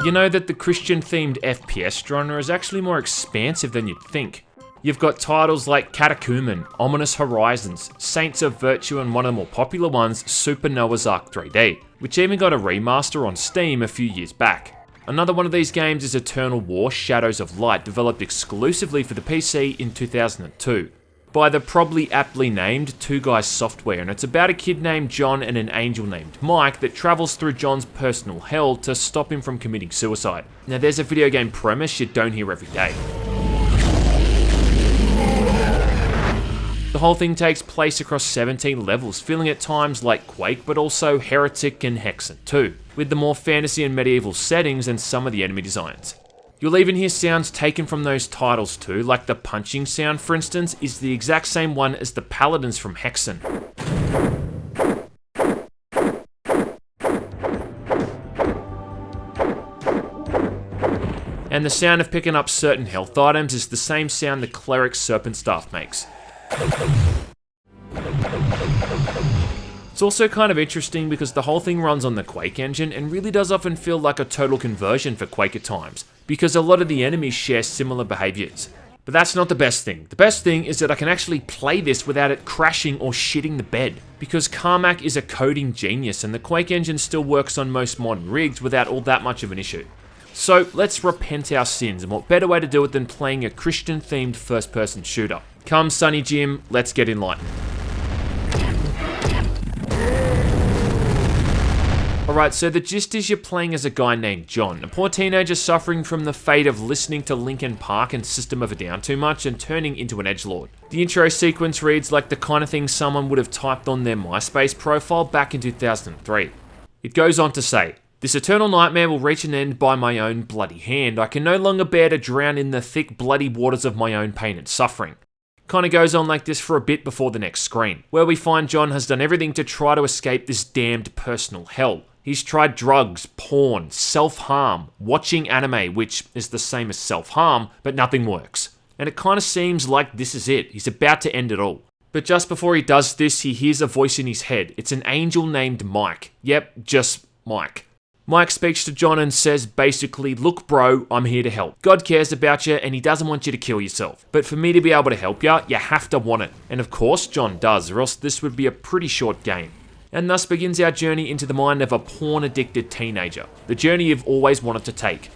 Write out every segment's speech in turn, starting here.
You know that the Christian-themed FPS genre is actually more expansive than you'd think. You've got titles like Catechumen, Ominous Horizons, Saints of Virtue, and one of the more popular ones, Super Noah's Ark 3D, which even got a remaster on Steam a few years back. Another one of these games is Eternal War Shadows of Light, developed exclusively for the PC in 2002, by the probably aptly named Two Guys Software, and it's about a kid named John and an angel named Mike that travels through John's personal hell to stop him from committing suicide. Now there's a video game premise you don't hear every day. The whole thing takes place across 17 levels, feeling at times like Quake, but also Heretic and Hexen too, with the more fantasy and medieval settings and some of the enemy designs. You'll even hear sounds taken from those titles too, like the punching sound, for instance, is the exact same one as the paladins from Hexen. And the sound of picking up certain health items is the same sound the cleric's serpent staff makes. It's also kind of interesting because the whole thing runs on the Quake Engine and really does often feel like a total conversion for Quake at times, because a lot of the enemies share similar behaviours. But that's not the best thing. The best thing is that I can actually play this without it crashing or shitting the bed, because Carmack is a coding genius and the Quake Engine still works on most modern rigs without all that much of an issue. So let's repent our sins, and what better way to do it than playing a Christian-themed first-person shooter. Come Sonny Jim, let's get enlightened. Alright, so the gist is you're playing as a guy named John, a poor teenager suffering from the fate of listening to Linkin Park and System of a Down too much and turning into an edgelord. The intro sequence reads like the kind of thing someone would have typed on their MySpace profile back in 2003. It goes on to say, "This eternal nightmare will reach an end by my own bloody hand. I can no longer bear to drown in the thick bloody waters of my own pain and suffering." Kinda goes on like this for a bit before the next screen, where we find John has done everything to try to escape this damned personal hell. He's tried drugs, porn, self-harm, watching anime, which is the same as self-harm, but nothing works. And it kinda seems like this is it, he's about to end it all. But just before he does this, he hears a voice in his head. It's an angel named Mike. Yep, just Mike. Mike speaks to John and says basically, "Look bro, I'm here to help. God cares about you and he doesn't want you to kill yourself. But for me to be able to help you, you have to want it." And of course John does, or else this would be a pretty short game. And thus begins our journey into the mind of a porn-addicted teenager. The journey you've always wanted to take.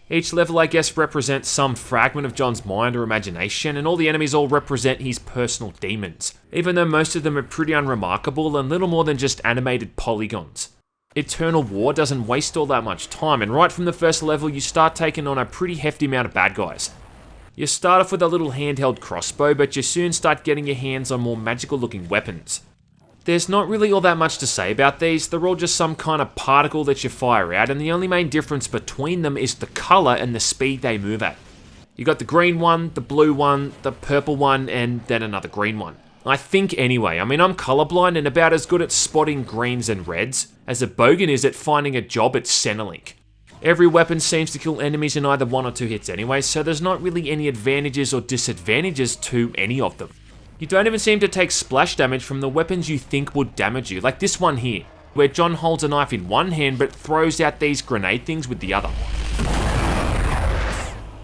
Each level, I guess, represents some fragment of John's mind or imagination, and all the enemies all represent his personal demons, even though most of them are pretty unremarkable and little more than just animated polygons. Eternal War doesn't waste all that much time, and right from the first level you start taking on a pretty hefty amount of bad guys. You start off with a little handheld crossbow, but you soon start getting your hands on more magical looking weapons. There's not really all that much to say about these, they're all just some kind of particle that you fire out, and the only main difference between them is the colour and the speed they move at. You got the green one, the blue one, the purple one, and then another green one. I think anyway, I'm colourblind and about as good at spotting greens and reds as a bogan is at finding a job at Centrelink. Every weapon seems to kill enemies in either 1 or 2 hits anyway, so there's not really any advantages or disadvantages to any of them. You don't even seem to take splash damage from the weapons you think would damage you, like this one here, where John holds a knife in one hand but throws out these grenade things with the other.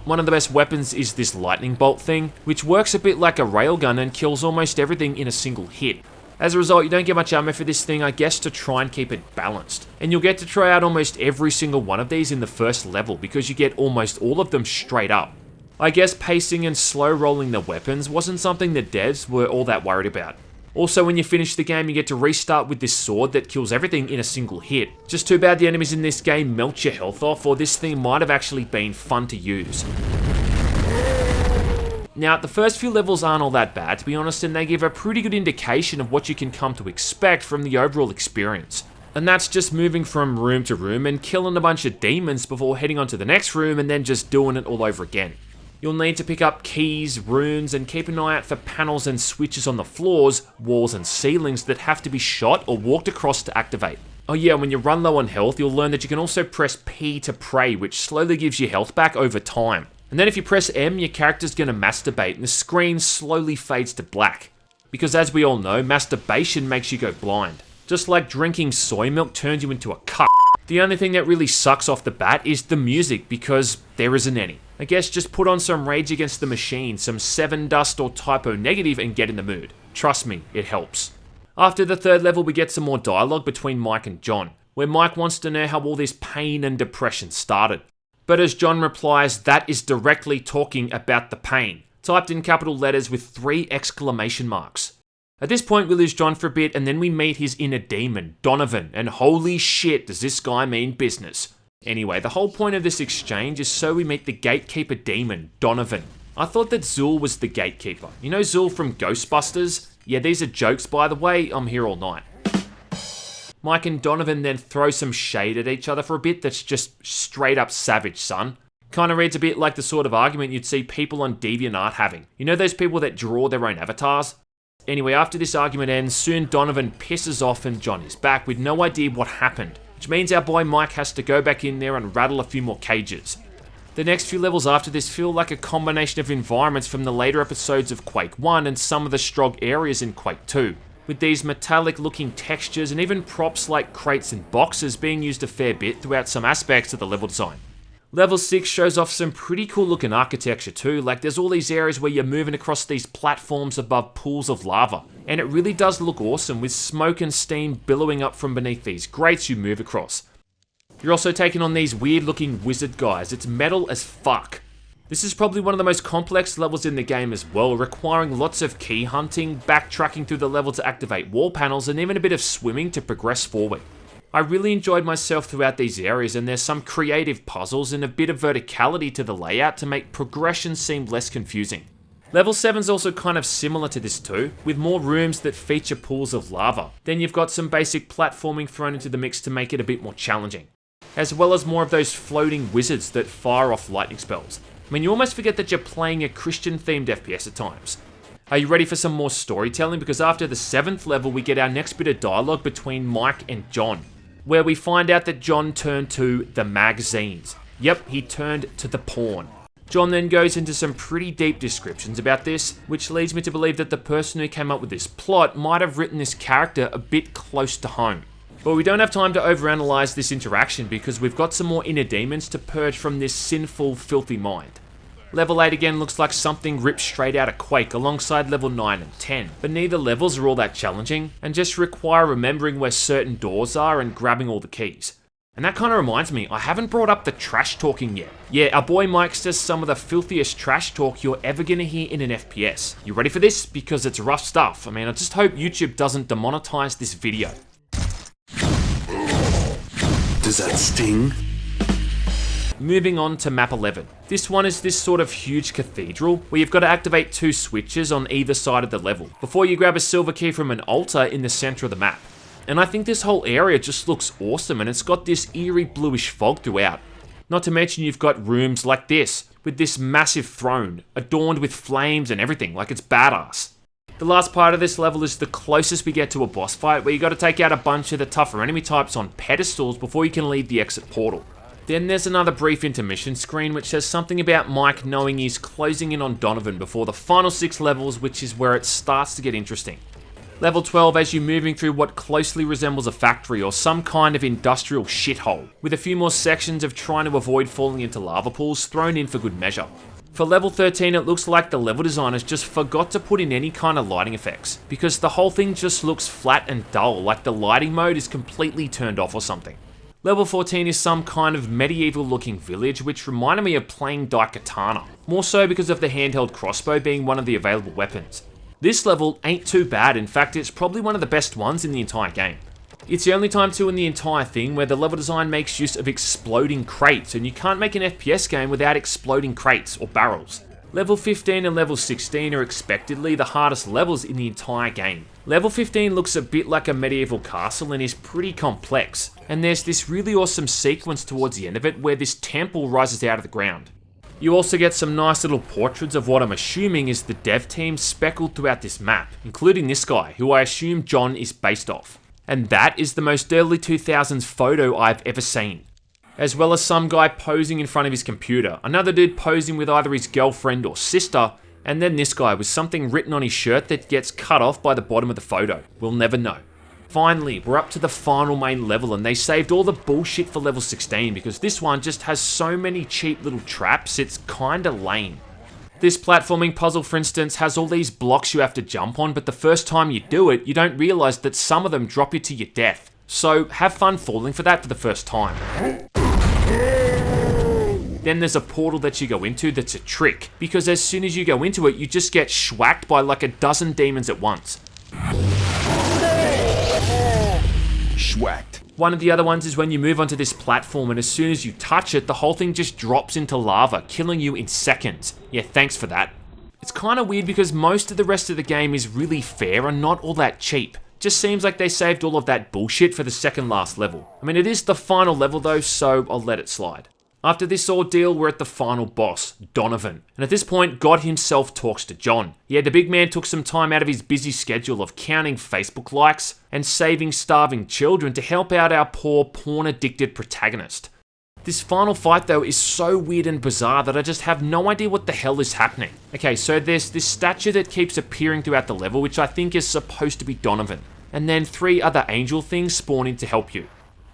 One of the best weapons is this lightning bolt thing, which works a bit like a railgun and kills almost everything in a single hit. As a result, you don't get much ammo for this thing, I guess, to try and keep it balanced. And you'll get to try out almost every single one of these in the first level, because you get almost all of them straight up. I guess pacing and slow rolling the weapons wasn't something the devs were all that worried about. Also, when you finish the game, you get to restart with this sword that kills everything in a single hit. Just too bad the enemies in this game melt your health off, or this thing might have actually been fun to use. Now, the first few levels aren't all that bad, to be honest, and they give a pretty good indication of what you can come to expect from the overall experience. And that's just moving from room to room and killing a bunch of demons before heading on to the next room and then just doing it all over again. You'll need to pick up keys, runes, and keep an eye out for panels and switches on the floors, walls, and ceilings that have to be shot or walked across to activate. Oh yeah, when you run low on health, you'll learn that you can also press P to pray, which slowly gives you health back over time. And then if you press M, your character's gonna masturbate, and the screen slowly fades to black. Because as we all know, masturbation makes you go blind. Just like drinking soy milk turns you into a cuck. The only thing that really sucks off the bat is the music, because there isn't any. I guess just put on some Rage Against the Machine, some Seven Dust or Typo Negative and get in the mood. Trust me, it helps. After the third level, we get some more dialogue between Mike and John, where Mike wants to know how all this pain and depression started. But as John replies, that is directly talking about the pain, typed in capital letters with 3 exclamation marks. At this point, we lose John for a bit, and then we meet his inner demon, Donovan, and holy shit, does this guy mean business. Anyway, the whole point of this exchange is so we meet the gatekeeper demon, Donovan. I thought that Zool was the gatekeeper. You know Zool from Ghostbusters? Yeah, these are jokes, by the way, I'm here all night. Mike and Donovan then throw some shade at each other for a bit that's just straight up savage, son. Kinda reads a bit like the sort of argument you'd see people on DeviantArt having. You know those people that draw their own avatars? Anyway, after this argument ends, soon Donovan pisses off and John is back with no idea what happened, which means our boy Mike has to go back in there and rattle a few more cages. The next few levels after this feel like a combination of environments from the later episodes of Quake 1 and some of the Strog areas in Quake 2, with these metallic looking textures and even props like crates and boxes being used a fair bit throughout some aspects of the level design. Level 6 shows off some pretty cool looking architecture too, like there's all these areas where you're moving across these platforms above pools of lava, and it really does look awesome with smoke and steam billowing up from beneath these grates you move across. You're also taking on these weird looking wizard guys, it's metal as fuck. This is probably one of the most complex levels in the game as well, requiring lots of key hunting, backtracking through the level to activate wall panels, and even a bit of swimming to progress forward. I really enjoyed myself throughout these areas, and there's some creative puzzles and a bit of verticality to the layout to make progression seem less confusing. Level 7's also kind of similar to this too, with more rooms that feature pools of lava. Then you've got some basic platforming thrown into the mix to make it a bit more challenging, as well as more of those floating wizards that fire off lightning spells. I mean, you almost forget that you're playing a Christian-themed FPS at times. Are you ready for some more storytelling? Because after the 7th level, we get our next bit of dialogue between Mike and John, where we find out that John turned to the magazines. Yep, he turned to the porn. John then goes into some pretty deep descriptions about this, which leads me to believe that the person who came up with this plot might have written this character a bit close to home. But we don't have time to overanalyze this interaction because we've got some more inner demons to purge from this sinful, filthy mind. Level 8 again looks like something ripped straight out of Quake alongside level 9 and 10, but neither levels are all that challenging and just require remembering where certain doors are and grabbing all the keys. And that kind of reminds me, I haven't brought up the trash talking yet. Yeah, our boy Mike says some of the filthiest trash talk you're ever gonna hear in an FPS. You ready for this? Because it's rough stuff. I mean, I just hope YouTube doesn't demonetize this video. Does that sting? Moving on to map 11. This one is this sort of huge cathedral where you've got to activate 2 switches on either side of the level before you grab a silver key from an altar in the center of the map. And I think this whole area just looks awesome, and it's got this eerie bluish fog throughout. Not to mention you've got rooms like this with this massive throne adorned with flames and everything, like it's badass. The last part of this level is the closest we get to a boss fight where you got to take out a bunch of the tougher enemy types on pedestals before you can leave the exit portal. Then there's another brief intermission screen which says something about Mike knowing he's closing in on Donovan before the final 6 levels, which is where it starts to get interesting. Level 12 as you're moving through what closely resembles a factory or some kind of industrial shithole, with a few more sections of trying to avoid falling into lava pools thrown in for good measure. For level 13 it looks like the level designers just forgot to put in any kind of lighting effects, because the whole thing just looks flat and dull, like the lighting mode is completely turned off or something. Level 14 is some kind of medieval looking village which reminded me of playing Daikatana, more so because of the handheld crossbow being one of the available weapons. This level ain't too bad, in fact it's probably one of the best ones in the entire game. It's the only time too in the entire thing where the level design makes use of exploding crates, and you can't make an FPS game without exploding crates or barrels. Level 15 and level 16 are expectedly the hardest levels in the entire game. Level 15 looks a bit like a medieval castle and is pretty complex, and there's this really awesome sequence towards the end of it where this temple rises out of the ground. You also get some nice little portraits of what I'm assuming is the dev team speckled throughout this map, including this guy, who I assume John is based off. And that is the most early 2000s photo I've ever seen. As well as some guy posing in front of his computer, another dude posing with either his girlfriend or sister, and then this guy with something written on his shirt that gets cut off by the bottom of the photo. We'll never know. Finally, we're up to the final main level, and they saved all the bullshit for level 16 because this one just has so many cheap little traps, it's kinda lame. This platforming puzzle, for instance, has all these blocks you have to jump on, but the first time you do it, you don't realise that some of them drop you to your death. So have fun falling for that for the first time. Then there's a portal that you go into that's a trick, because as soon as you go into it, you just get schwacked by like a dozen demons at once. Schwacked. One of the other ones is when you move onto this platform and as soon as you touch it, the whole thing just drops into lava, killing you in seconds. Yeah, thanks for that. It's kind of weird because most of the rest of the game is really fair and not all that cheap. Just seems like they saved all of that bullshit for the second last level. I mean, it is the final level though, so I'll let it slide. After this ordeal, we're at the final boss, Donovan. And at this point, God himself talks to John. Yeah, the big man took some time out of his busy schedule of counting Facebook likes and saving starving children to help out our poor, porn-addicted protagonist. This final fight though is so weird and bizarre that I just have no idea what the hell is happening. Okay, so there's this statue that keeps appearing throughout the level, which I think is supposed to be Donovan. And then 3 other angel things spawn in to help you.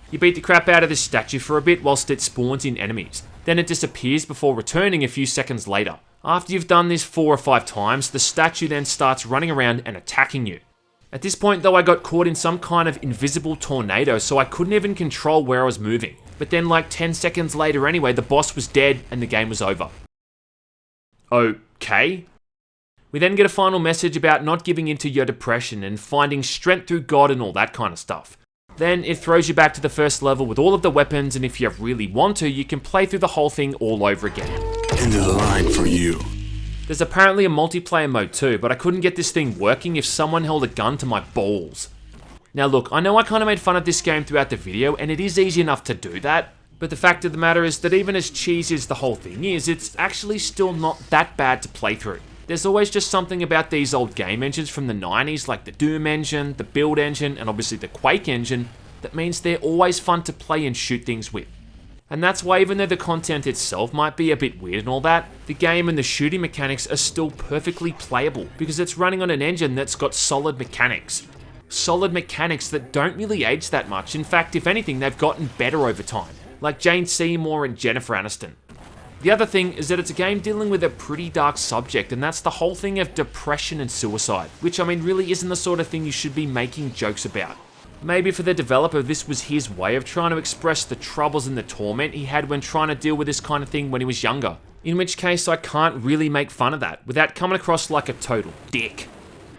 You beat the crap out of this statue for a bit whilst it spawns in enemies. Then it disappears before returning a few seconds later. After you've done this 4 or 5 times, the statue then starts running around and attacking you. At this point though, I got caught in some kind of invisible tornado, so I couldn't even control where I was moving. But then like 10 seconds later anyway, the boss was dead and the game was over. Okay. We then get a final message about not giving in to your depression and finding strength through God and all that kind of stuff. Then it throws you back to the first level with all of the weapons, and if you really want to, you can play through the whole thing all over again. End of the line for you. There's apparently a multiplayer mode too, but I couldn't get this thing working if someone held a gun to my balls. Now look, I know I kind of made fun of this game throughout the video, and it is easy enough to do that, but the fact of the matter is that even as cheesy as the whole thing is, it's actually still not that bad to play through. There's always just something about these old game engines from the 90s, like the Doom engine, the Build engine, and obviously the Quake engine, that means they're always fun to play and shoot things with. And that's why even though the content itself might be a bit weird and all that, the game and the shooting mechanics are still perfectly playable, because it's running on an engine that's got solid mechanics. Solid mechanics that don't really age that much. In fact, if anything, they've gotten better over time, like Jane Seymour and Jennifer Aniston. The other thing is that it's a game dealing with a pretty dark subject, and that's the whole thing of depression and suicide, which I mean really isn't the sort of thing you should be making jokes about. Maybe for the developer this was his way of trying to express the troubles and the torment he had when trying to deal with this kind of thing when he was younger. In which case I can't really make fun of that without coming across like a total dick.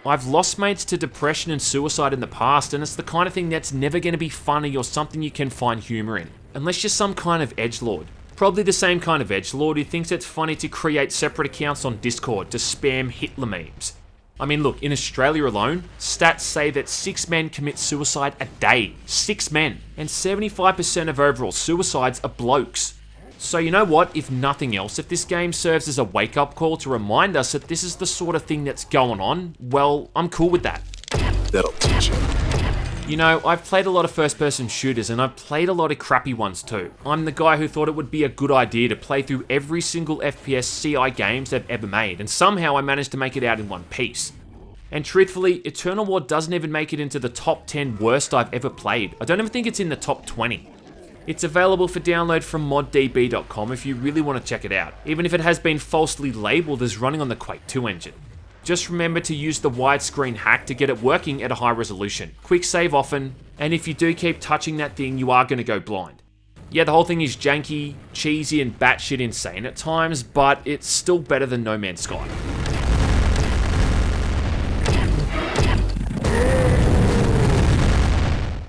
I've lost mates to depression and suicide in the past, and it's the kind of thing that's never going to be funny or something you can find humour in, unless you're some kind of edgelord. Probably the same kind of edgelord who thinks it's funny to create separate accounts on Discord to spam Hitler memes. I mean look, in Australia alone, stats say that 6 men commit suicide a day. 6 men. And 75% of overall suicides are blokes. So you know what, if nothing else, if this game serves as a wake-up call to remind us that this is the sort of thing that's going on, well, I'm cool with that. That'll teach you. You know, I've played a lot of first-person shooters, and I've played a lot of crappy ones too. I'm the guy who thought it would be a good idea to play through every single FPS CI games they've ever made, and somehow I managed to make it out in one piece. And truthfully, Eternal War doesn't even make it into the top 10 worst I've ever played. I don't even think it's in the top 20. It's available for download from moddb.com if you really want to check it out, even if it has been falsely labelled as running on the Quake 2 engine. Just remember to use the widescreen hack to get it working at a high resolution. Quick save often, and if you do keep touching that thing, you are going to go blind. Yeah, the whole thing is janky, cheesy, and batshit insane at times, but it's still better than No Man's Sky.